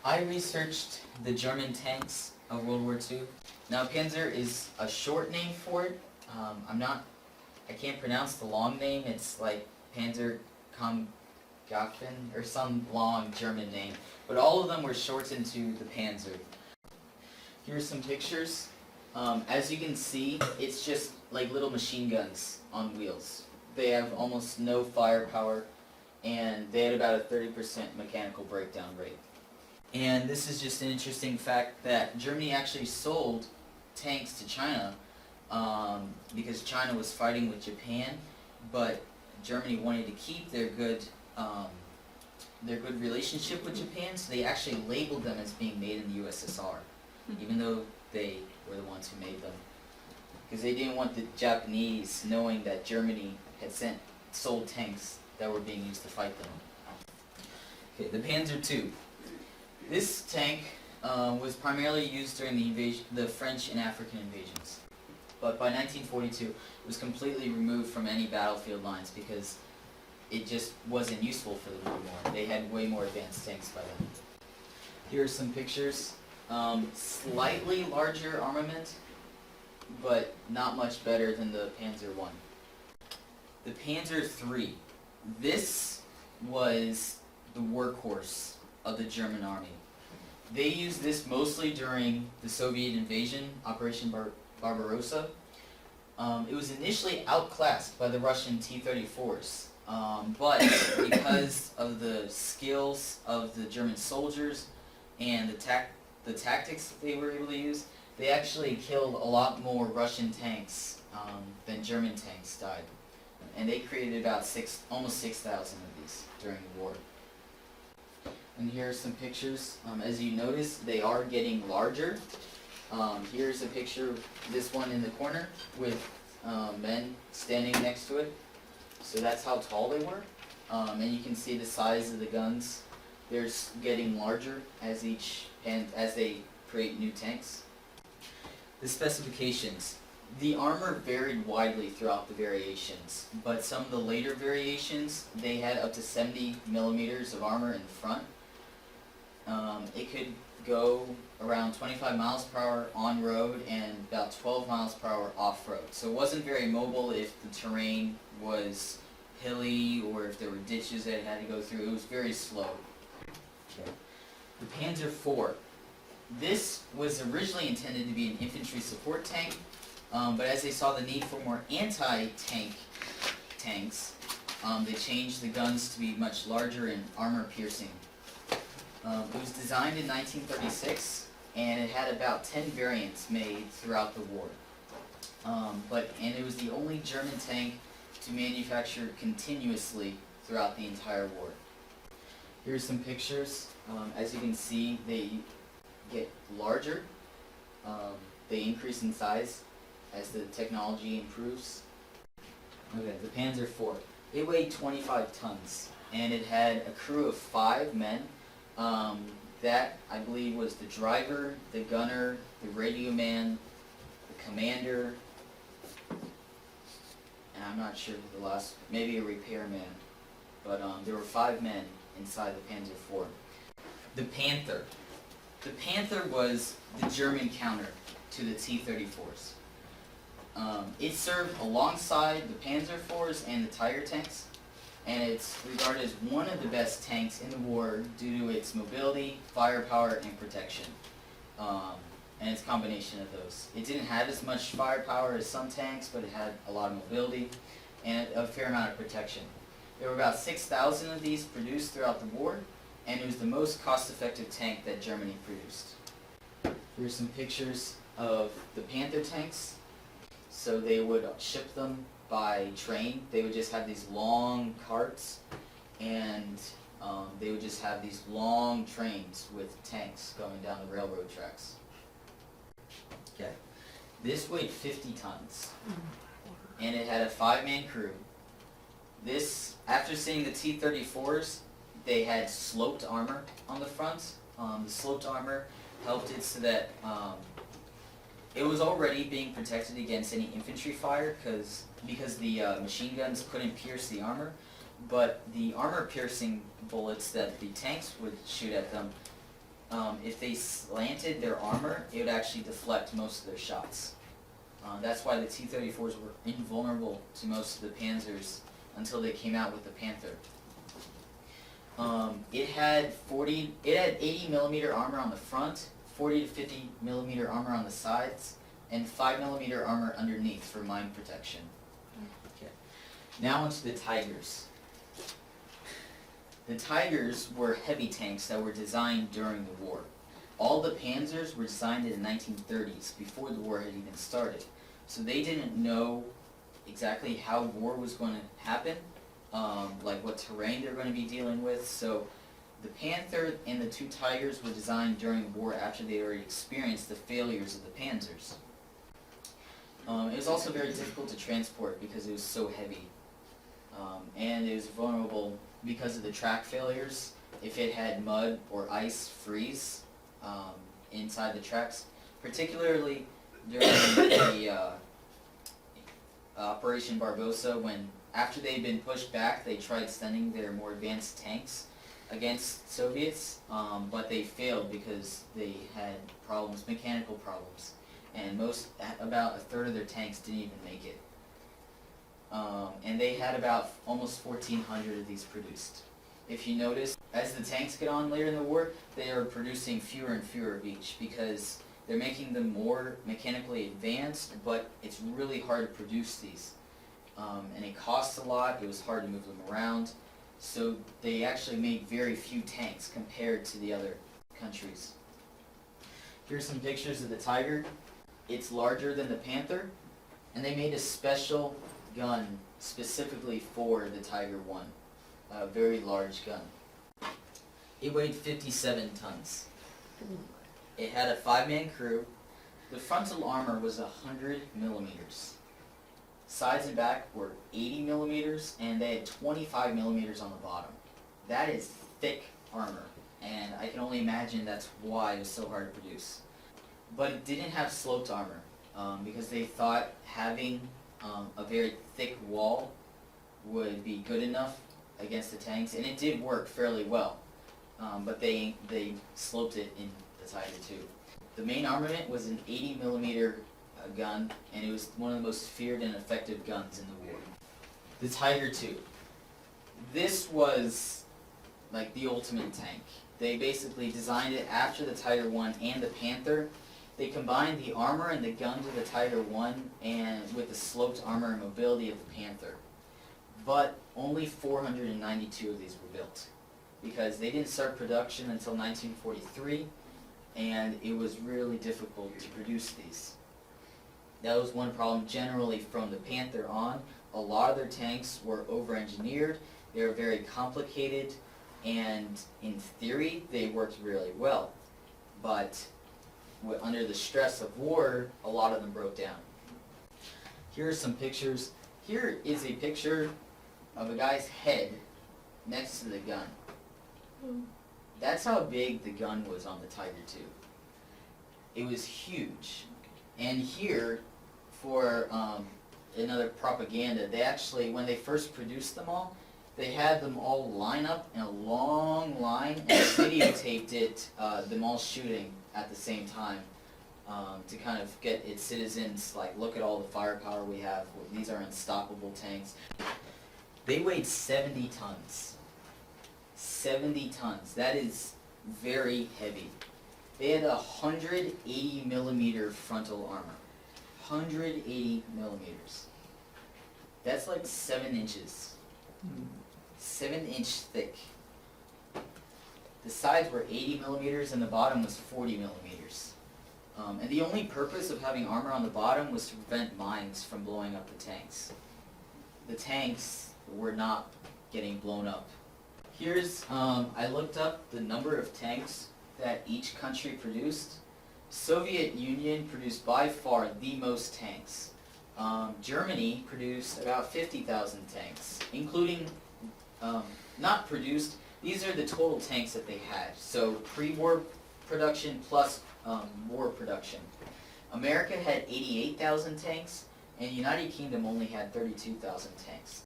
I researched the German tanks of World War II. Now, Panzer is a short name for it. I can't pronounce the long name. It's like Panzer Kampfgruppen or some long German name. But all of them were shortened to the Panzer. Here's some pictures. As you can see, it's just like little machine guns on wheels. They have almost no firepower, and they had about a 30% mechanical breakdown rate. And this is just an interesting fact that Germany actually sold tanks to China because China was fighting with Japan, but Germany wanted to keep their good relationship with Japan, so they actually labeled them as being made in the USSR, even though they were the ones who made them, because they didn't want the Japanese knowing that Germany had sold tanks that were being used to fight them. Okay, the Panzer II. This tank was primarily used during the French and African invasions, but by 1942 it was completely removed from any battlefield lines because it just wasn't useful for them anymore. They had way more advanced tanks by then. Here are some pictures. Slightly larger armament, but not much better than the Panzer I. The Panzer III. This was the workhorse of the German army. They used this mostly during the Soviet invasion, Operation Barbarossa. It was initially outclassed by the Russian T-34s, but because of the skills of the German soldiers and the tactics that they were able to use, they actually killed a lot more Russian tanks than German tanks died. And they created about almost 6,000 of these during the war. And here are some pictures. As you notice, they are getting larger. Here's a picture of this one in the corner with men standing next to it. So that's how tall they were. And you can see the size of the guns. They're getting larger as they create new tanks. The specifications. The armor varied widely throughout the variations, but some of the later variations, they had up to 70 millimeters of armor in the front. It could go around 25 miles per hour on road and about 12 miles per hour off road. So it wasn't very mobile if the terrain was hilly or if there were ditches that it had to go through. It was very slow. Okay. The Panzer IV. This was originally intended to be an infantry support tank, but as they saw the need for more anti-tank tanks, they changed the guns to be much larger and armor-piercing. It was designed in 1936, and it had about 10 variants made throughout the war. And it was the only German tank to manufacture continuously throughout the entire war. Here's some pictures. As you can see, they get larger. They increase in size as the technology improves. Okay, the Panzer IV. It weighed 25 tons, and it had a crew of 5 men. That, I believe, was the driver, the gunner, the radio man, the commander, and I'm not sure who the last, maybe a repairman. But there were 5 men inside the Panzer IV. The Panther. The Panther was the German counter to the T-34s. It served alongside the Panzer IVs and the Tiger tanks, and it's regarded as one of the best tanks in the war due to its mobility, firepower, and protection, and its combination of those. It didn't have as much firepower as some tanks, but it had a lot of mobility and a fair amount of protection. There were about 6,000 of these produced throughout the war, and it was the most cost-effective tank that Germany produced. Here's some pictures of the Panther tanks. So they would ship them by train. They would just have these long carts, and they would just have these long trains with tanks going down the railroad tracks. Okay, this weighed 50 tons, and it had a 5-man crew. This, after seeing the T-34s, they had sloped armor on the front. The sloped armor helped it so that it was already being protected against any infantry fire because the machine guns couldn't pierce the armor, but the armor-piercing bullets that the tanks would shoot at them if they slanted their armor, it would actually deflect most of their shots. That's why the T-34s were invulnerable to most of the Panzers until they came out with the Panther. It had 80 millimeter armor on the front, 40 to 50 millimeter armor on the sides, and 5 millimeter armor underneath for mine protection. Okay. Now onto the Tigers. The Tigers were heavy tanks that were designed during the war. All the Panzers were designed in the 1930s, before the war had even started. So they didn't know exactly how war was going to happen, like what terrain they're going to be dealing with. So the Panther and the two Tigers were designed during the war after they already experienced the failures of the Panzers. It was also very difficult to transport because it was so heavy. And it was vulnerable because of the track failures. If it had mud or ice freeze inside the tracks, particularly during the Operation Barbossa, when after they'd been pushed back, they tried sending their more advanced tanks against Soviets, but they failed because they had problems, mechanical problems, and about a third of their tanks didn't even make it. And they had about almost 1,400 of these produced. If you notice, as the tanks get on later in the war, they are producing fewer and fewer of each because they're making them more mechanically advanced, but it's really hard to produce these. And it costs a lot, it was hard to move them around, so they actually made very few tanks compared to the other countries. Here's some pictures of the Tiger. It's larger than the Panther, and they made a special gun specifically for the Tiger 1, a very large gun. It weighed 57 tons. It had a 5-man crew. The frontal armor was 100 millimeters. Sides and back were 80 millimeters, and they had 25 millimeters on the bottom. That is thick armor, and I can only imagine that's why it was so hard to produce. But it didn't have sloped armor, because they thought having a very thick wall would be good enough against the tanks, and it did work fairly well, but they sloped it in the Tiger II. The main armament was an 80 millimeter gun, and it was one of the most feared and effective guns in the war. The Tiger II. This was like the ultimate tank. They basically designed it after the Tiger I and the Panther. They combined the armor and the guns of the Tiger I and with the sloped armor and mobility of the Panther. But only 492 of these were built because they didn't start production until 1943, and it was really difficult to produce these. That was one problem generally from the Panther on. A lot of their tanks were over-engineered, they were very complicated, and in theory they worked really well. But under the stress of war, a lot of them broke down. Here are some pictures. Here is a picture of a guy's head next to the gun. That's how big the gun was on the Tiger II. It was huge. And here, for another propaganda, they actually, when they first produced them all, they had them all line up in a long line and videotaped it, them all shooting at the same time, to kind of get its citizens, like, look at all the firepower we have. These are unstoppable tanks. They weighed 70 tons. 70 tons. That is very heavy. They had 180 millimeter frontal armor. 180 millimeters. That's like 7 inches. 7-inch thick. The sides were 80 millimeters and the bottom was 40 millimeters. And the only purpose of having armor on the bottom was to prevent mines from blowing up the tanks. The tanks were not getting blown up. Here's, I looked up the number of tanks that each country produced. Soviet Union produced by far the most tanks. Germany produced about 50,000 tanks, including, not produced, these are the total tanks that they had. So pre-war production plus war production. America had 88,000 tanks, and the United Kingdom only had 32,000 tanks.